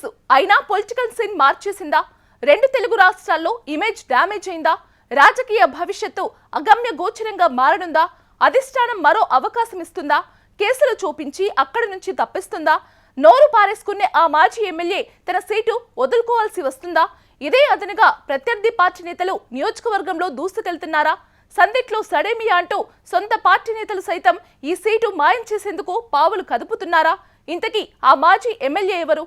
Case అయినా political scene మార్చేసిందా? రెండు తెలుగు రాష్ట్రాల్లో ఇమేజ్ డ్యామేజ్ అయిందా? రాజకీయ భవిష్యత్తు అగమ్య గోచరంగా మారనుందా? అధిష్టానం మరో అవకాశం ఇస్తుందా? కేసులు చూపించి అక్కడి నుంచి తప్పిస్తుందా? నోరు పారేసుకునే ఆ మాజీ ఎమ్మెల్యే తన సీటు వదులుకోవాల్సి వస్తుందా? ఇదే అదనుగా ప్రత్యర్థి పార్టీ నేతలు నియోజకవర్గంలో దూసుకెళ్తున్నారా? సందిట్లో సడేమియా అంటూ సొంత పార్టీ నేతలు సైతం ఈ సీటు మాయం చేసేందుకు పావులు కదుపుతున్నారా? ఇంతకీ ఆ మాజీ ఎమ్మెల్యే ఎవరు?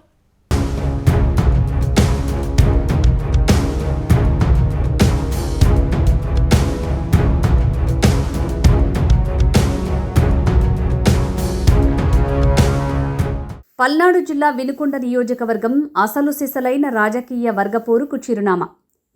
పల్నాడు జిల్లా వినుకొండ నియోజకవర్గం అసలు సిసలైన రాజకీయ వర్గపోరుకు చిరునామా.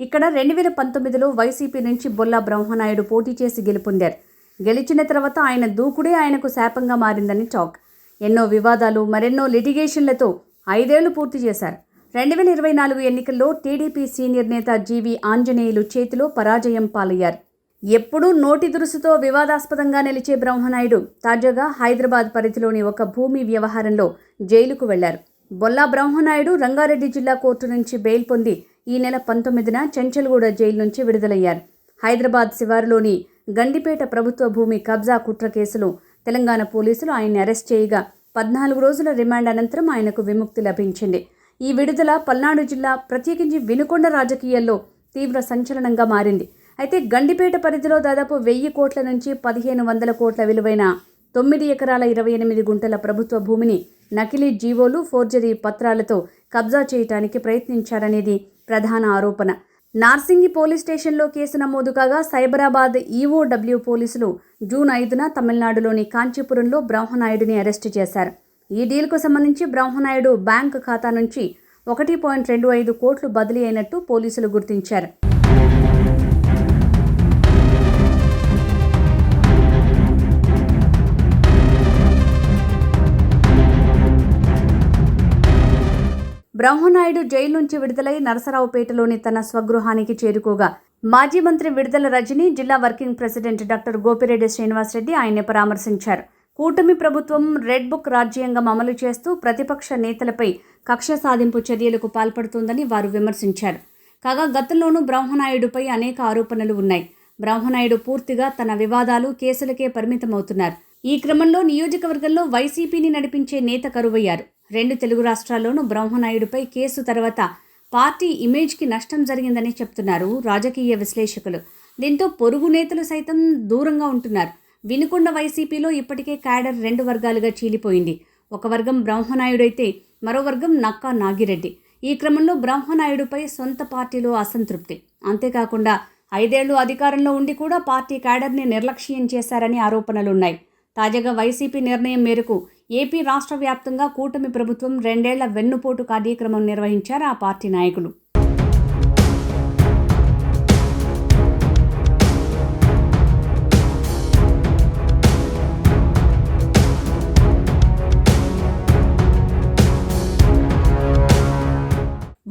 ఇక్కడ 2019లో వైసీపీ నుంచి బొల్లా బ్రహ్మనాయుడు పోటీ చేసి గెలుపొందారు. గెలిచిన తర్వాత ఆయన దూకుడే ఆయనకు శాపంగా మారిందని టాక్. ఎన్నో వివాదాలు, మరెన్నో లిటిగేషన్లతో 5 ఏళ్లు పూర్తి చేశారు. 2024 ఎన్నికల్లో టీడీపీ సీనియర్ నేత జీవి ఆంజనేయులు చేతిలో పరాజయం పాలయ్యారు. ఎప్పుడూ నోటి దురుసుతో వివాదాస్పదంగా నిలిచే బ్రహ్మనాయుడు తాజాగా హైదరాబాద్ పరిధిలోని ఒక భూమి వ్యవహారంలో జైలుకు వెళ్లారు. బొల్లా బ్రహ్మనాయుడు రంగారెడ్డి జిల్లా కోర్టు నుంచి బెయిల్ పొంది ఈ నెల 19న చెంచల్గూడ జైలు నుంచి విడుదలయ్యారు. హైదరాబాద్ శివారులోని గండిపేట ప్రభుత్వ భూమి కబ్జా కుట్ర కేసులో తెలంగాణ పోలీసులు ఆయన్ని అరెస్ట్ చేయగా 14 రోజుల రిమాండ్ అనంతరం ఆయనకు విముక్తి లభించింది. ఈ విడుదల పల్నాడు జిల్లా, ప్రత్యేకించి వినుకొండ రాజకీయాల్లో తీవ్ర సంచలనంగా మారింది. అయితే గండిపేట పరిధిలో దాదాపు 1000 కోట్ల నుంచి 1500 కోట్ల విలువైన 9 ఎకరాల 28 గుంటల ప్రభుత్వ భూమిని నకిలీ జీవోలు, ఫోర్జరీ పత్రాలతో కబ్జా చేయడానికి ప్రయత్నించారనేది ప్రధాన ఆరోపణ. నార్సింగి పోలీస్ స్టేషన్లో కేసు నమోదు కాగా సైబరాబాద్ ఈఓడబ్ల్యూ పోలీసులు జూన్ 5న తమిళనాడులోని కాంచీపురంలో బ్రహ్మనాయుడిని అరెస్టు చేశారు. ఈ డీల్కు సంబంధించి బ్రహ్మనాయుడు బ్యాంకు ఖాతా నుంచి 1.25 కోట్లు బదిలీ అయినట్టు పోలీసులు గుర్తించారు. బ్రహ్మనాయుడు జైలు నుంచి విడుదలై నరసరావుపేటలోని తన స్వగృహానికి చేరుకోగా మాజీ మంత్రి విడుదల రజని, జిల్లా working president doctor Gopireddy Srinivasareddy ఆయన్ని పరామర్శించారు. కూటమి ప్రభుత్వం రెడ్ బుక్ రాజ్యాంగం అమలు చేస్తూ ప్రతిపక్ష నేతలపై కక్ష సాధింపు చర్యలకు పాల్పడుతోందని వారు విమర్శించారు. కాగా గతంలోనూ బ్రహ్మనాయుడుపై అనేక ఆరోపణలు ఉన్నాయి. బ్రహ్మనాయుడు పూర్తిగా తన వివాదాలు, కేసులకే పరిమితమవుతున్నారు. ఈ క్రమంలో నియోజకవర్గంలో వైసీపీని నడిపించే నేత కరువయ్యారు. 2 తెలుగు రాష్ట్రాల్లోనూ బ్రహ్మనాయుడుపై కేసు తర్వాత పార్టీ ఇమేజ్కి నష్టం జరిగిందని చెప్తున్నారు రాజకీయ విశ్లేషకులు. దీంతో పొరుగు నేతలు సైతం దూరంగా ఉంటున్నారు. వినుకొండ వైసీపీలో ఇప్పటికే క్యాడర్ 2 వర్గాలుగా చీలిపోయింది. ఒక వర్గం బ్రహ్మనాయుడైతే మరో వర్గం నక్కా నాగిరెడ్డి. ఈ క్రమంలో బ్రహ్మనాయుడుపై సొంత పార్టీలో అసంతృప్తి. అంతేకాకుండా 5 ఏళ్లు అధికారంలో ఉండి కూడా పార్టీ క్యాడర్ని నిర్లక్ష్యం చేశారని ఆరోపణలున్నాయి. తాజాగా వైసీపీ నిర్ణయం మేరకు ఏపీ రాష్ట్ర వ్యాప్తంగా కూటమి ప్రభుత్వం 2 ఏళ్ల వెన్నుపోటు కార్యక్రమం నిర్వహించారు ఆ పార్టీ నాయకులు.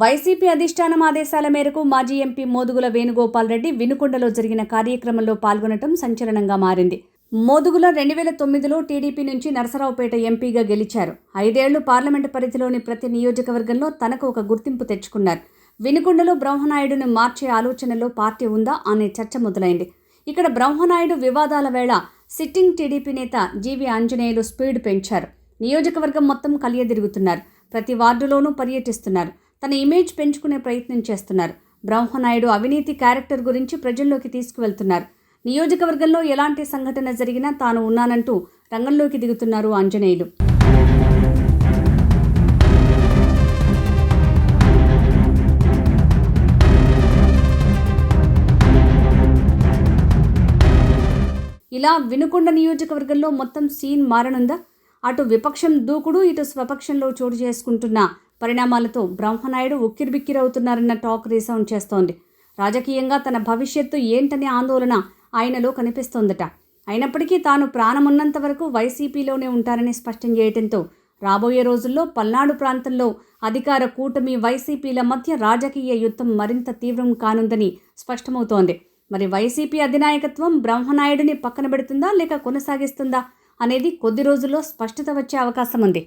వైసీపీ అధిష్టానం ఆదేశాల మేరకు మాజీ ఎంపీ మోదుగుల వేణుగోపాల్ రెడ్డి వినుకొండలో జరిగిన కార్యక్రమంలో పాల్గొనడం సంచలనంగా మారింది. మోదుగుల 2009లో టీడీపీ నుంచి నరసరావుపేట ఎంపీగా గెలిచారు. 5 ఏళ్లు పార్లమెంటు పరిధిలోని ప్రతి నియోజకవర్గంలో తనకు ఒక గుర్తింపు తెచ్చుకున్నారు. వినుకొండలో బ్రహ్మనాయుడును మార్చే ఆలోచనలో పార్టీ ఉందా అనే చర్చ మొదలైంది. ఇక్కడ బ్రహ్మనాయుడు వివాదాల వేళ సిట్టింగ్ టీడీపీ నేత జీవి ఆంజనేయులు స్పీడ్ పెంచారు. నియోజకవర్గం మొత్తం కలియదిరుగుతున్నారు. ప్రతి వార్డులోనూ పర్యటిస్తున్నారు. తన ఇమేజ్ పెంచుకునే ప్రయత్నం చేస్తున్నారు. బ్రహ్మనాయుడు అవినీతి క్యారెక్టర్ గురించి ప్రజల్లోకి తీసుకువెళ్తున్నారు. నియోజకవర్గంలో ఎలాంటి సంఘటన జరిగినా తాను ఉన్నానంటూ రంగంలోకి దిగుతున్నారు ఆంజనేయులు. ఇలా వినుకొండ నియోజకవర్గంలో మొత్తం సీన్ మారనుందా? అటు విపక్షం దూకుడు, ఇటు స్వపక్షంలో చోటు చేసుకుంటున్న పరిణామాలతో బ్రహ్మనాయుడు ఉక్కిరిబిక్కిరవుతున్నారన్న టాక్ రీసౌండ్ చేస్తోంది. రాజకీయంగా తన భవిష్యత్తు ఏంటనే ఆందోళన ఆయనలో కనిపిస్తోందట. అయినప్పటికీ తాను ప్రాణమున్నంత వరకు వైసీపీలోనే ఉంటారని స్పష్టం చేయడంతో రాబోయే రోజుల్లో పల్నాడు ప్రాంతంలో అధికార కూటమి, వైసీపీల మధ్య రాజకీయ యుద్ధం మరింత తీవ్రం కానుందని స్పష్టమవుతోంది. మరి వైసీపీ అధినాయకత్వం బ్రహ్మనాయుడిని పక్కన పెడుతుందా లేక కొనసాగిస్తుందా అనేది కొద్ది రోజుల్లో స్పష్టత వచ్చే అవకాశం ఉంది.